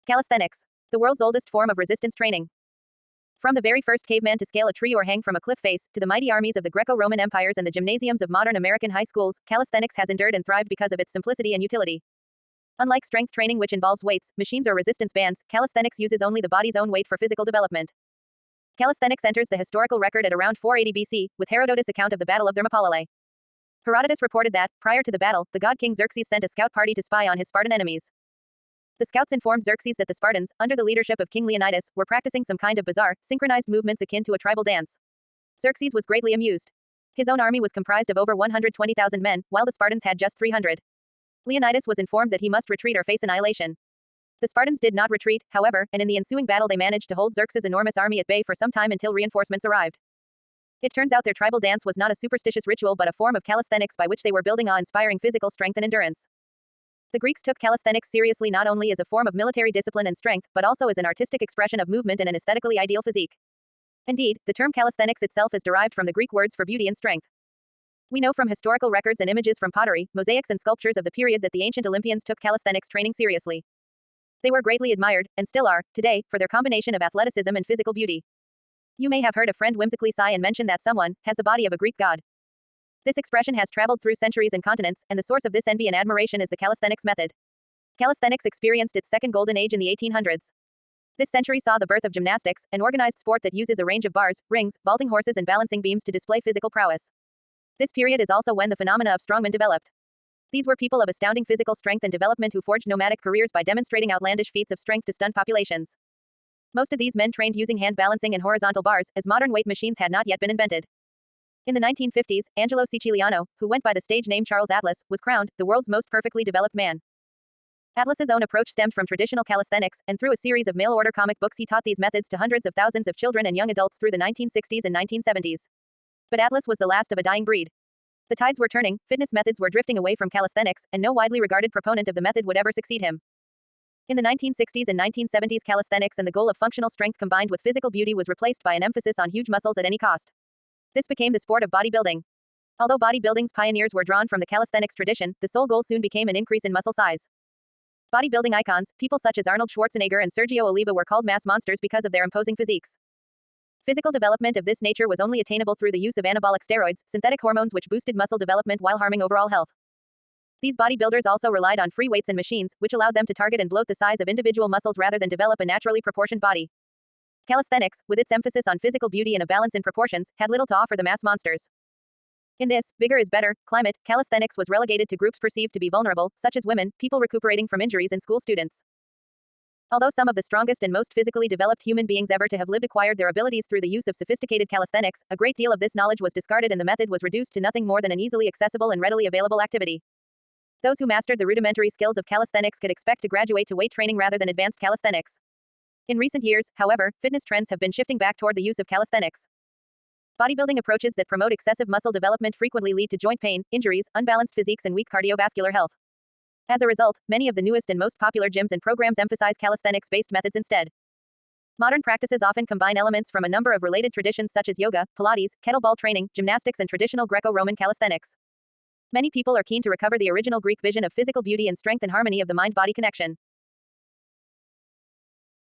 Calisthenics. The world's oldest form of resistance training. From the very first caveman to scale a tree or hang from a cliff face, to the mighty armies of the Greco-Roman empires and the gymnasiums of modern American high schools, calisthenics has endured and thrived because of its simplicity and utility. Unlike strength training, which involves weights, machines, or resistance bands, calisthenics uses only the body's own weight for physical development. Calisthenics enters the historical record at around 480 BC, with Herodotus' account of the Battle of Thermopylae. Herodotus reported that, prior to the battle, the god king Xerxes sent a scout party to spy on his Spartan enemies. The scouts informed Xerxes that the Spartans, under the leadership of King Leonidas, were practicing some kind of bizarre, synchronized movements akin to a tribal dance. Xerxes was greatly amused. His own army was comprised of over 120,000 men, while the Spartans had just 300. Leonidas was informed that he must retreat or face annihilation. The Spartans did not retreat, however, and in the ensuing battle they managed to hold Xerxes' enormous army at bay for some time until reinforcements arrived. It turns out their tribal dance was not a superstitious ritual but a form of calisthenics by which they were building awe-inspiring physical strength and endurance. The Greeks took calisthenics seriously not only as a form of military discipline and strength, but also as an artistic expression of movement and an aesthetically ideal physique. Indeed, the term calisthenics itself is derived from the Greek words for beauty and strength. We know from historical records and images from pottery, mosaics, and sculptures of the period that the ancient Olympians took calisthenics training seriously. They were greatly admired, and still are, today, for their combination of athleticism and physical beauty. You may have heard a friend whimsically sigh and mention that someone has the body of a Greek god. This expression has traveled through centuries and continents, and the source of this envy and admiration is the calisthenics method. Calisthenics experienced its second golden age in the 1800s. This century saw the birth of gymnastics, an organized sport that uses a range of bars, rings, vaulting horses, and balancing beams to display physical prowess. This period is also when the phenomena of strongmen developed. These were people of astounding physical strength and development who forged nomadic careers by demonstrating outlandish feats of strength to stun populations. Most of these men trained using hand balancing and horizontal bars, as modern weight machines had not yet been invented. In the 1950s, Angelo Siciliano, who went by the stage name Charles Atlas, was crowned the world's most perfectly developed man. Atlas's own approach stemmed from traditional calisthenics, and through a series of mail-order comic books he taught these methods to hundreds of thousands of children and young adults through the 1960s and 1970s. But Atlas was the last of a dying breed. The tides were turning, fitness methods were drifting away from calisthenics, and no widely regarded proponent of the method would ever succeed him. In the 1960s and 1970s, calisthenics and the goal of functional strength combined with physical beauty was replaced by an emphasis on huge muscles at any cost. This became the sport of bodybuilding. Although bodybuilding's pioneers were drawn from the calisthenics tradition, the sole goal soon became an increase in muscle size. Bodybuilding icons, people such as Arnold Schwarzenegger and Sergio Oliva, were called mass monsters because of their imposing physiques. Physical development of this nature was only attainable through the use of anabolic steroids, synthetic hormones which boosted muscle development while harming overall health. These bodybuilders also relied on free weights and machines, which allowed them to target and bloat the size of individual muscles rather than develop a naturally proportioned body. Calisthenics, with its emphasis on physical beauty and a balance in proportions, had little to offer the mass monsters. In this, bigger is better, climate, calisthenics was relegated to groups perceived to be vulnerable, such as women, people recuperating from injuries, and school students. Although some of the strongest and most physically developed human beings ever to have lived acquired their abilities through the use of sophisticated calisthenics, a great deal of this knowledge was discarded and the method was reduced to nothing more than an easily accessible and readily available activity. Those who mastered the rudimentary skills of calisthenics could expect to graduate to weight training rather than advanced calisthenics. In recent years, however, fitness trends have been shifting back toward the use of calisthenics. Bodybuilding approaches that promote excessive muscle development frequently lead to joint pain, injuries, unbalanced physiques, and weak cardiovascular health. As a result, many of the newest and most popular gyms and programs emphasize calisthenics-based methods instead. Modern practices often combine elements from a number of related traditions such as yoga, Pilates, kettlebell training, gymnastics, and traditional Greco-Roman calisthenics. Many people are keen to recover the original Greek vision of physical beauty and strength and harmony of the mind-body connection.